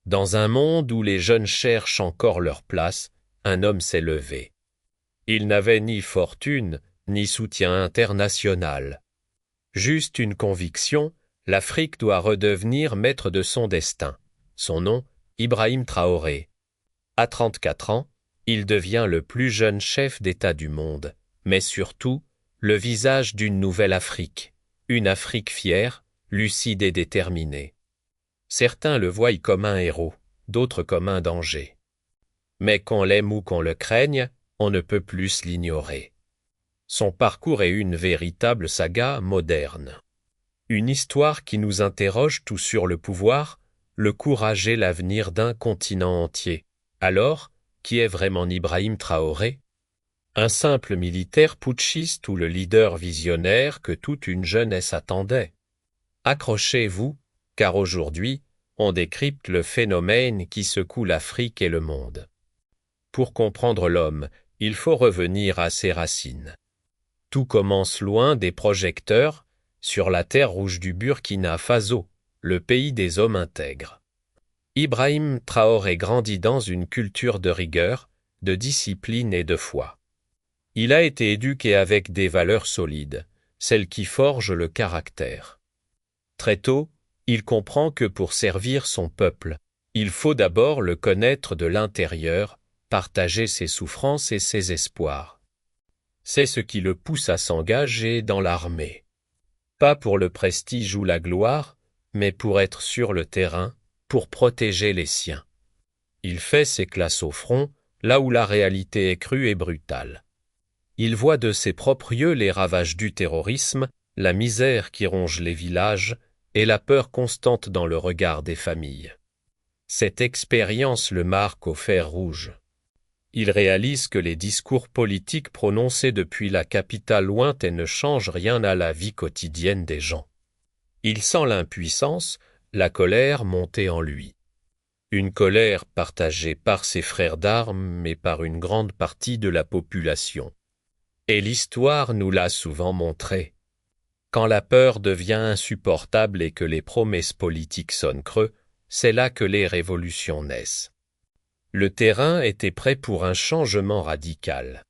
Dans un monde où les jeunes cherchent encore leur place, un homme s'est levé. Il n'avait ni fortune, ni soutien international. Juste une conviction, l'Afrique doit redevenir maître de son destin. Son nom, Ibrahim Traoré. À 34 ans, il devient le plus jeune chef d'État du monde, mais surtout, le visage d'une nouvelle Afrique, une Afrique fière, lucide et déterminée. Certains le voient comme un héros, d'autres comme un danger. Mais qu'on l'aime ou qu'on le craigne, on ne peut plus l'ignorer. Son parcours est une véritable saga moderne. Une histoire qui nous interroge tout sur le pouvoir, le courage et l'avenir d'un continent entier. Alors, qui est vraiment Ibrahim Traoré? Un simple militaire putschiste ou le leader visionnaire que toute une jeunesse attendait? Accrochez-vous, car aujourd'hui, on décrypte le phénomène qui secoue l'Afrique et le monde. Pour comprendre l'homme, il faut revenir à ses racines. Tout commence loin des projecteurs, sur la terre rouge du Burkina Faso, le pays des hommes intègres. Ibrahim Traoré grandit dans une culture de rigueur, de discipline et de foi. Il a été éduqué avec des valeurs solides, celles qui forgent le caractère. Très tôt, il comprend que pour servir son peuple, il faut d'abord le connaître de l'intérieur, partager ses souffrances et ses espoirs. C'est ce qui le pousse à s'engager dans l'armée. Pas pour le prestige ou la gloire, mais pour être sur le terrain, pour protéger les siens. Il fait ses classes au front, là où la réalité est crue et brutale. Il voit de ses propres yeux les ravages du terrorisme, la misère qui ronge les villages et la peur constante dans le regard des familles. Cette expérience le marque au fer rouge. Il réalise que les discours politiques prononcés depuis la capitale lointaine ne changent rien à la vie quotidienne des gens. Il sent l'impuissance, la colère monter en lui. Une colère partagée par ses frères d'armes et par une grande partie de la population. Et l'histoire nous l'a souvent montré. Quand la peur devient insupportable et que les promesses politiques sonnent creux, c'est là que les révolutions naissent. Le terrain était prêt pour un changement radical.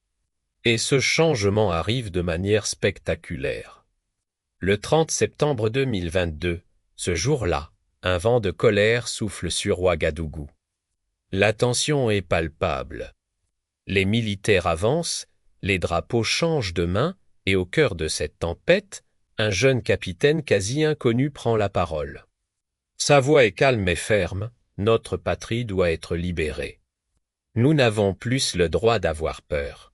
Et ce changement arrive de manière spectaculaire. Le 30 septembre 2022, ce jour-là, un vent de colère souffle sur Ouagadougou. La tension est palpable. Les militaires avancent, les drapeaux changent de main, et au cœur de cette tempête, un jeune capitaine quasi inconnu prend la parole. Sa voix est calme et ferme, notre patrie doit être libérée. Nous n'avons plus le droit d'avoir peur.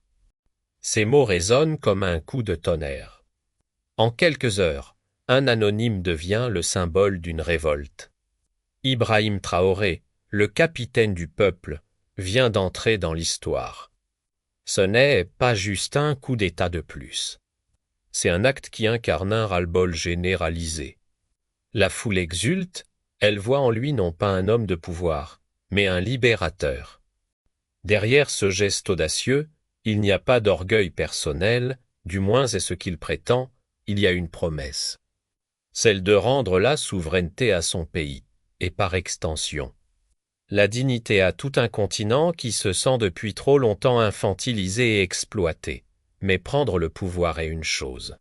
Ces mots résonnent comme un coup de tonnerre. En quelques heures, un anonyme devient le symbole d'une révolte. Ibrahim Traoré, le capitaine du peuple, vient d'entrer dans l'histoire. Ce n'est pas juste un coup d'État de plus. C'est un acte qui incarne un ras-le-bol généralisé. La foule exulte, elle voit en lui non pas un homme de pouvoir, mais un libérateur. Derrière ce geste audacieux, il n'y a pas d'orgueil personnel, du moins est ce qu'il prétend, il y a une promesse. Celle de rendre la souveraineté à son pays, et par extension. La dignité à tout un continent qui se sent depuis trop longtemps infantilisé et exploité. Mais prendre le pouvoir est une chose.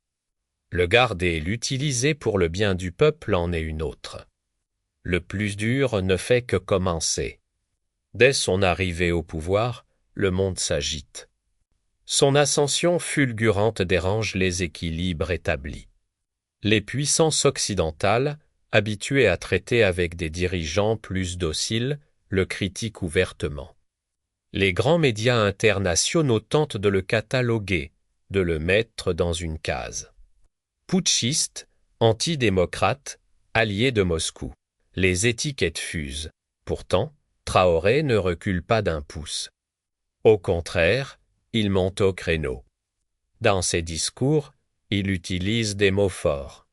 Le garder et l'utiliser pour le bien du peuple en est une autre. Le plus dur ne fait que commencer. Dès son arrivée au pouvoir, le monde s'agite. Son ascension fulgurante dérange les équilibres établis. Les puissances occidentales, habituées à traiter avec des dirigeants plus dociles, le critiquent ouvertement. Les grands médias internationaux tentent de le cataloguer, de le mettre dans une case. Putschiste, antidémocrate, allié de Moscou. Les étiquettes fusent. Pourtant, Traoré ne recule pas d'un pouce. Au contraire, il monte au créneau. Dans ses discours, il utilise des mots forts.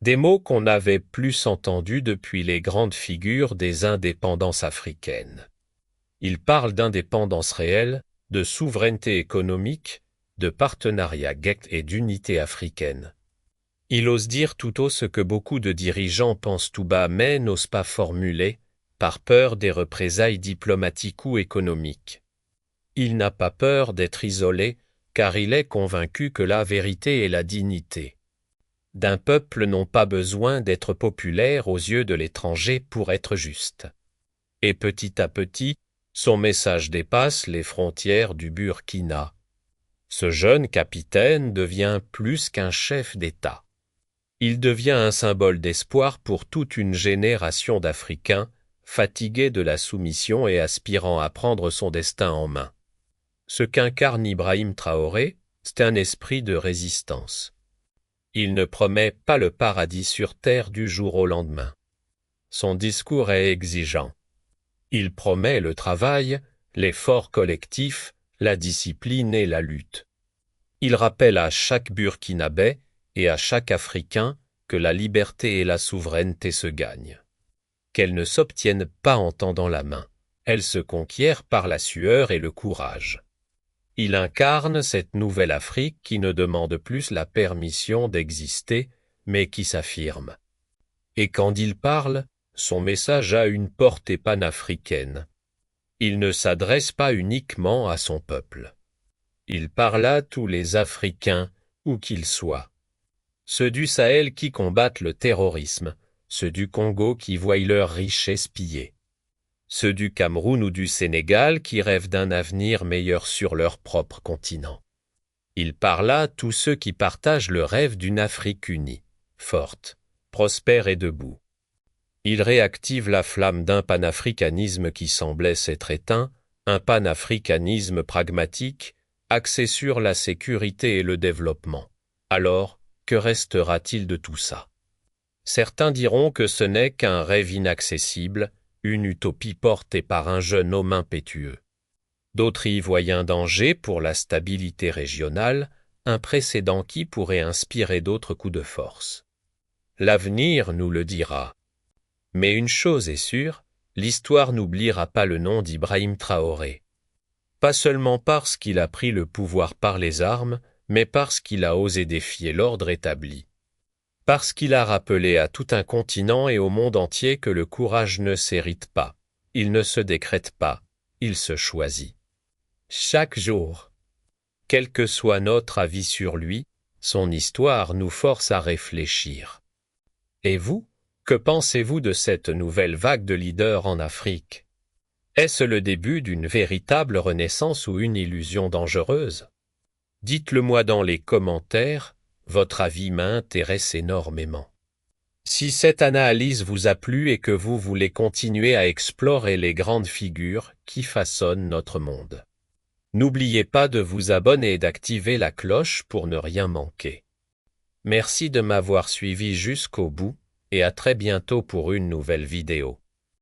Des mots qu'on n'avait plus entendus depuis les grandes figures des indépendances africaines. Il parle d'indépendance réelle, de souveraineté économique, de partenariat GEC et d'unité africaine. Il ose dire tout haut ce que beaucoup de dirigeants pensent tout bas mais n'osent pas formuler, par peur des représailles diplomatiques ou économiques. Il n'a pas peur d'être isolé, car il est convaincu que la vérité et la dignité d'un peuple n'ont pas besoin d'être populaires aux yeux de l'étranger pour être justes. Et petit à petit, son message dépasse les frontières du Burkina. Ce jeune capitaine devient plus qu'un chef d'État. Il devient un symbole d'espoir pour toute une génération d'Africains, fatigués de la soumission et aspirant à prendre son destin en main. Ce qu'incarne Ibrahim Traoré, c'est un esprit de résistance. Il ne promet pas le paradis sur terre du jour au lendemain. Son discours est exigeant. Il promet le travail, l'effort collectif, la discipline et la lutte. Il rappelle à chaque Burkinabé et à chaque Africain que la liberté et la souveraineté se gagnent. Qu'elles ne s'obtiennent pas en tendant la main, elles se conquièrent par la sueur et le courage. Il incarne cette nouvelle Afrique qui ne demande plus la permission d'exister, mais qui s'affirme. Et quand il parle, son message a une portée panafricaine. Il ne s'adresse pas uniquement à son peuple. Il parle à tous les Africains, où qu'ils soient. Ceux du Sahel qui combattent le terrorisme, ceux du Congo qui voient leurs richesses pillées, ceux du Cameroun ou du Sénégal qui rêvent d'un avenir meilleur sur leur propre continent. Il parle à tous ceux qui partagent le rêve d'une Afrique unie, forte, prospère et debout. Il réactive la flamme d'un panafricanisme qui semblait s'être éteint, un panafricanisme pragmatique, axé sur la sécurité et le développement. Alors, que restera-t-il de tout ça? Certains diront que ce n'est qu'un rêve inaccessible, une utopie portée par un jeune homme impétueux. D'autres y voient un danger pour la stabilité régionale, un précédent qui pourrait inspirer d'autres coups de force. L'avenir nous le dira. Mais une chose est sûre, l'histoire n'oubliera pas le nom d'Ibrahim Traoré. Pas seulement parce qu'il a pris le pouvoir par les armes, mais parce qu'il a osé défier l'ordre établi. Parce qu'il a rappelé à tout un continent et au monde entier que le courage ne s'hérite pas, il ne se décrète pas, il se choisit. Chaque jour, quel que soit notre avis sur lui, son histoire nous force à réfléchir. Et vous, que pensez-vous de cette nouvelle vague de leaders en Afrique? Est-ce le début d'une véritable renaissance ou une illusion dangereuse? Dites-le-moi dans les commentaires, votre avis m'intéresse énormément. Si cette analyse vous a plu et que vous voulez continuer à explorer les grandes figures qui façonnent notre monde, n'oubliez pas de vous abonner et d'activer la cloche pour ne rien manquer. Merci de m'avoir suivi jusqu'au bout et à très bientôt pour une nouvelle vidéo.